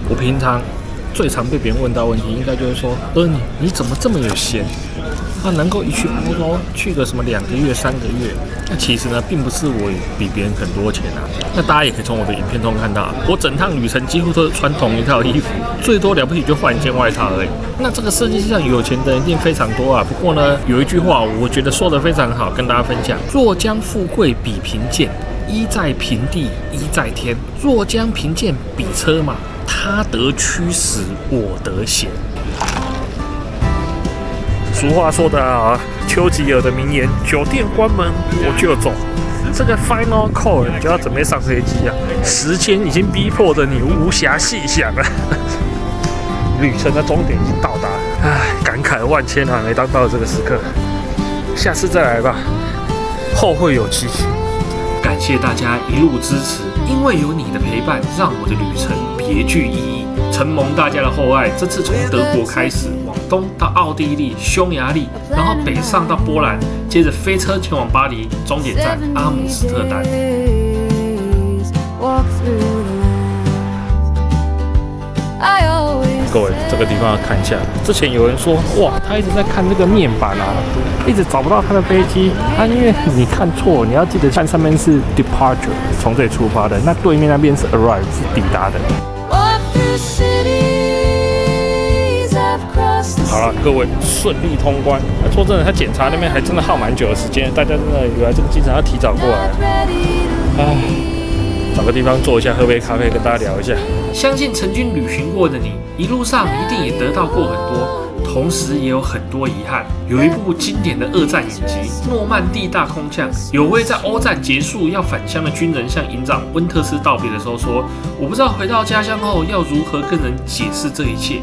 我平常最常被别人问到问题，应该就是说，你怎么这么有闲？能够一去欧洲去个什么2个月、3个月，那其实呢，并不是我比别人很多钱啊。那大家也可以从我的影片中看到，我整趟旅程几乎都是穿同一套衣服，最多了不起就换一件外套而已。那这个世界上有钱的人一定非常多啊。不过呢，有一句话我觉得说得非常好，跟大家分享：若将富贵比贫贱，一在平地，一在天；若将贫贱比车马，他得驱使，我得闲。俗话说得好啊，丘吉尔的名言：酒店关门我就走。这个 final call 你就要准备上飞机啊，时间已经逼迫着你无暇细想了。旅程的终点已经到达，唉，感慨万千啊！没当到这个时刻，下次再来吧，后会有期。感谢大家一路支持，因为有你的陪伴，让我的旅程别具意义。承蒙大家的厚爱，这次从德国开始，往东到奥地利、匈牙利，然后北上到波兰，接着飞车前往巴黎，终点站阿姆斯特丹。各位，这个地方要看一下。之前有人说，哇，他一直在看这个面板啊，一直找不到他的飞机。因为你看错，你要记得看上面是 departure， 从这里出发的，那对面那边是 arrive， 是抵达的。好了，各位顺利通关。说真的，他检查那边还真的耗蛮久的时间，大家真的以为这个机场要提早过来。找个地方坐一下，喝杯咖啡，跟大家聊一下。相信曾经旅行过的你，一路上一定也得到过很多，同时也有很多遗憾。有一部经典的2战影集《诺曼底大空降》，有位在欧战结束要返乡的军人向营长温特斯道别的时候说：“我不知道回到家乡后要如何跟人解释这一切。”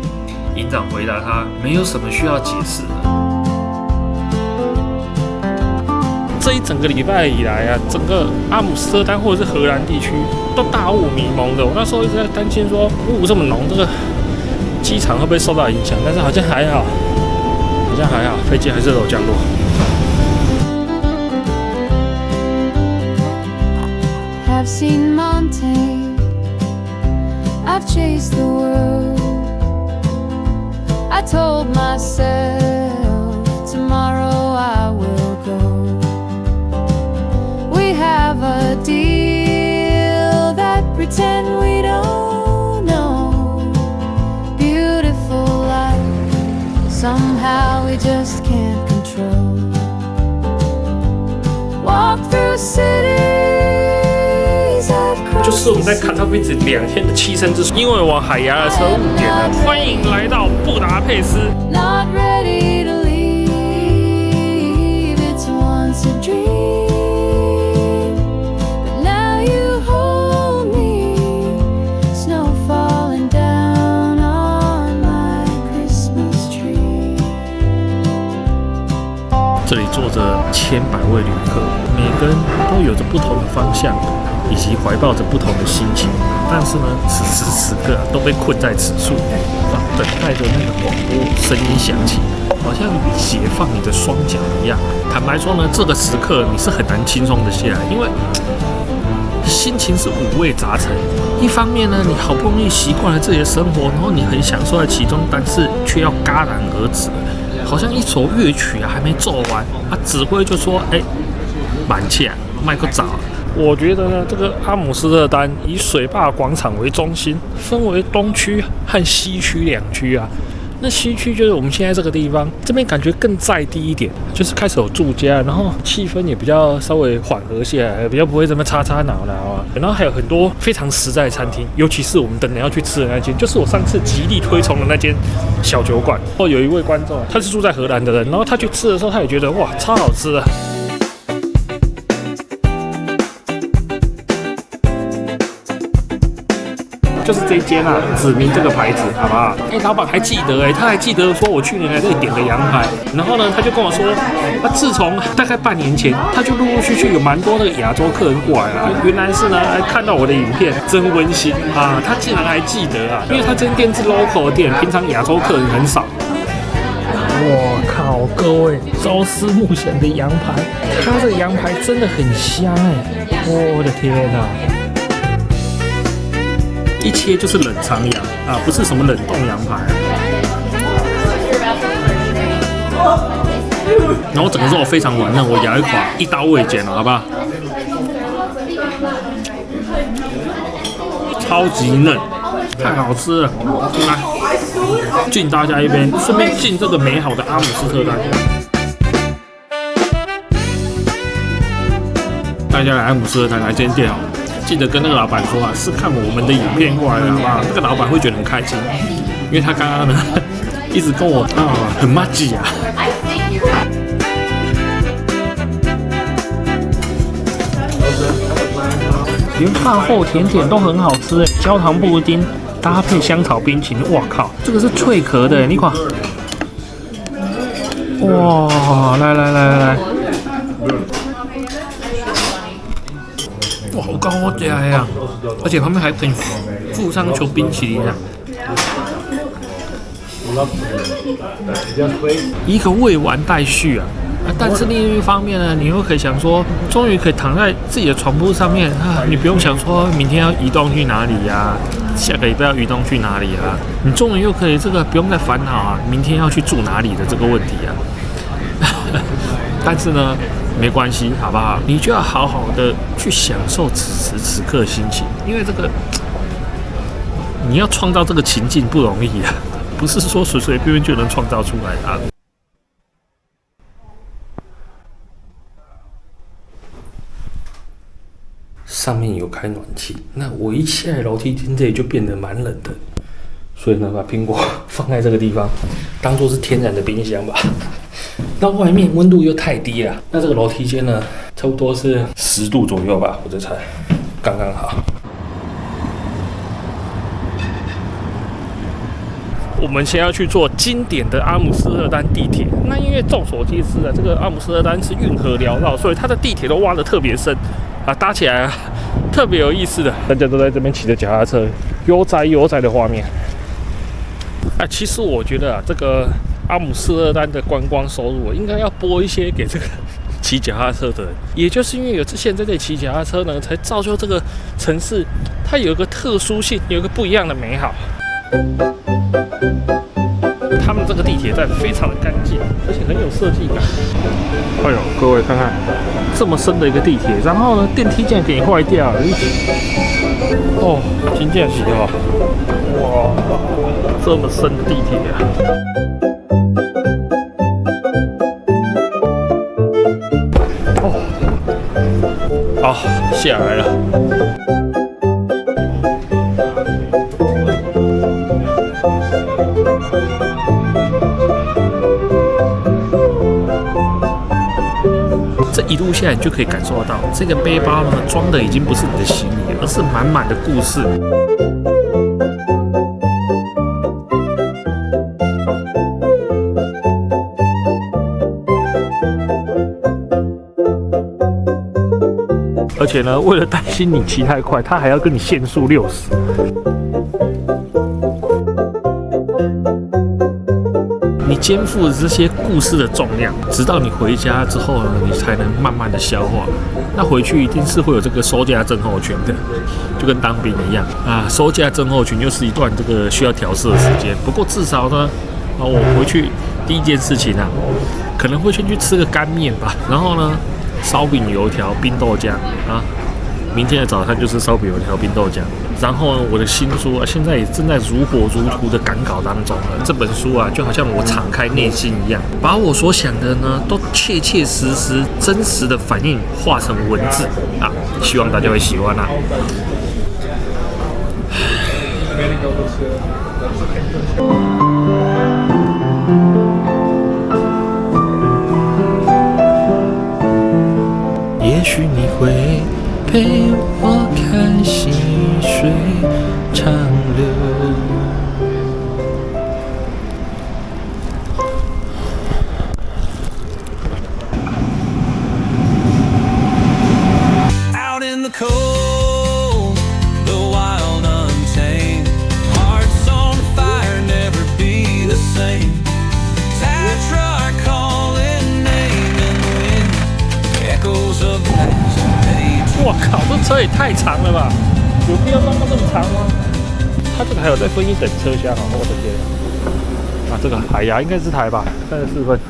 营长回答他：“没有什么需要解释的。”这一整个礼拜以来啊，整个阿姆斯特丹或者是荷兰地区都大雾迷蒙的。我那时候一直在担心说，雾这么浓，这个机场会不会受到影响？但是好像还好，飞机还是有降落。I've seen Monte, I've chased the world. I told myself tomorrow I will go.We have a deal that pretend we don't know. Beautiful life, somehow we just can't control. Walk through cities of crossed. 就是我们在卡塔菲兹2天的栖身之所，因为我海牙的车误点了。欢迎来到布达佩斯。Not ready to leave, it's once a dream.这里坐着千百位旅客，每个人都有着不同的方向，以及怀抱着不同的心情。但是呢，此时此刻都被困在此处，等待着那个广播声音响起，好像解放你的双脚一样。坦白说呢，这个时刻你是很难轻松的下来，因为心情是五味杂陈。一方面呢，你好不容易习惯了自己的生活，然后你很享受在其中，但是却要戛然而止。好像一首乐曲还没奏完，指挥就说：“满气啊，麦克早。”我觉得呢，这个阿姆斯特丹以水坝广场为中心，分为东区和西区2区啊。那西区就是我们现在这个地方，这边感觉更在地一点，就是开始有住家，然后气氛也比较稍微缓和下来，比较不会这么吵吵闹闹啊。然后还有很多非常实在的餐厅，尤其是我们等人要去吃的那间，就是我上次极力推崇的那间小酒馆。有一位观众，他是住在荷兰的人，然后他去吃的时候，他也觉得哇，超好吃啊。就是这一间啊，指明这个牌子，好不好？老板还记得他还记得说我去年来这里点的羊排，然后呢，他就跟我说，自从大概半年前，他就陆陆续续有蛮多那个亚洲客人过来了，原来是呢看到我的影片，真温馨啊！他竟然还记得啊，因为他这间店是 local 的店，平常亚洲客人很少。我靠，各位，朝思暮想的羊排，他这个羊排真的很香我的天哪！一切就是冷藏羊啊，不是什么冷冻羊排。然后整个肉非常软嫩，我咬一口，一刀未剪了，好不好？超级嫩，太好吃了！来，敬大家一杯，顺便敬这个美好的阿姆斯特丹。大家来阿姆斯特丹来这间店哦，记得跟那个老板说啊，是看我们的影片过来的，好不好？那个老板会觉得很开心，因为他刚刚呢一直跟我很麻吉啊。连饭后甜点都很好吃哎，焦糖布丁搭配香草冰淇淋，哇靠，这个是脆壳的，你看，哇，来，哇，好高好吃呀！而且旁边还可以附上球冰淇淋啊，一个未完待续啊。但是另一方面呢，你又可以想说，终于可以躺在自己的床铺上面啊，你不用想说明天要移动去哪里呀，下个礼拜要移动去哪里啊，你终于又可以这个不用再烦恼啊，明天要去住哪里的这个问题啊。但是呢，没关系，好不好？你就要好好的去享受此时此刻的心情，因为这个你要创造这个情境不容易啊，不是说随随便便就能创造出来的啊。上面有开暖气，那我一下来楼梯间这里就变得蛮冷的，所以呢，把苹果放在这个地方，当做是天然的冰箱吧。那外面温度又太低了，那这个楼梯间呢，差不多是10度左右吧，我在猜，刚刚好。我们先要去坐经典的阿姆斯特丹地铁。那因为众所皆知啊，这个阿姆斯特丹是运河缭绕，所以它的地铁都挖得特别深啊，搭起来啊特别有意思的。大家都在这边骑着脚踏车，悠哉的画面。啊，其实我觉得啊，这个阿姆斯特丹的观光收入应该要拨一些给这个骑脚踏车的人，也就是因为有现在这骑脚踏车呢，才造就这个城市它有一个特殊性，有一个不一样的美好。他们这个地铁站非常的干净，而且很有设计感。哎呦，各位看看，这么深的一个地铁，然后呢，电梯竟然给你坏掉了，哦，真正是哦，哇，这么深的地铁啊！哦，好，下来了。这一路下来，你就可以感受到，这个背包呢，装的已经不是你的行李，而是满满的故事。而且呢，为了担心你骑太快，他还要跟你限速60。你肩负着这些故事的重量，直到你回家之后呢，你才能慢慢的消化。那回去一定是会有这个收假症候群的，就跟当兵一样啊。收假症候群又是一段这个需要调试的时间。不过至少呢，我回去第一件事情啊，可能会先去吃个干面吧，然后呢，烧饼、油条、冰豆浆啊。明天的早餐就是烧饼、油条、冰豆浆。然后我的新书啊，现在也正在如火如荼的赶稿当中了。这本书啊，就好像我敞开内心一样，把我所想的呢，都切切实实、真实的反应化成文字啊，希望大家会喜欢啊。也许你会陪我看细水长流。Out in the cold, the wild untamed, hearts on fire, never be the same. Tetrarch calling name in the wind, echoes of the past. 我靠，这车也太长了吧！有必要让它这么长吗？它这个还有在分一等车厢哦，我的天！啊，这个海牙应该是台吧，34分。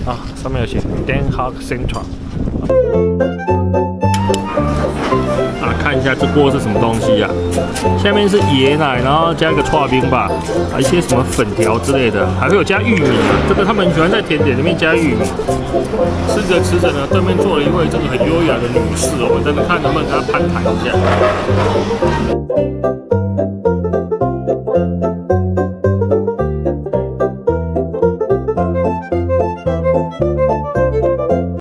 啊，上面有写 Den Haag Central。啊，看一下这锅是什么东西呀、下面是椰奶，然后加一个刨冰吧，啊，一些什么粉条之类的，还会有加玉米。这个他们喜欢在甜点里面加玉米。吃着吃着呢，对面坐了一位这个很优雅的女士哦，我在那看能不能跟她攀谈一下。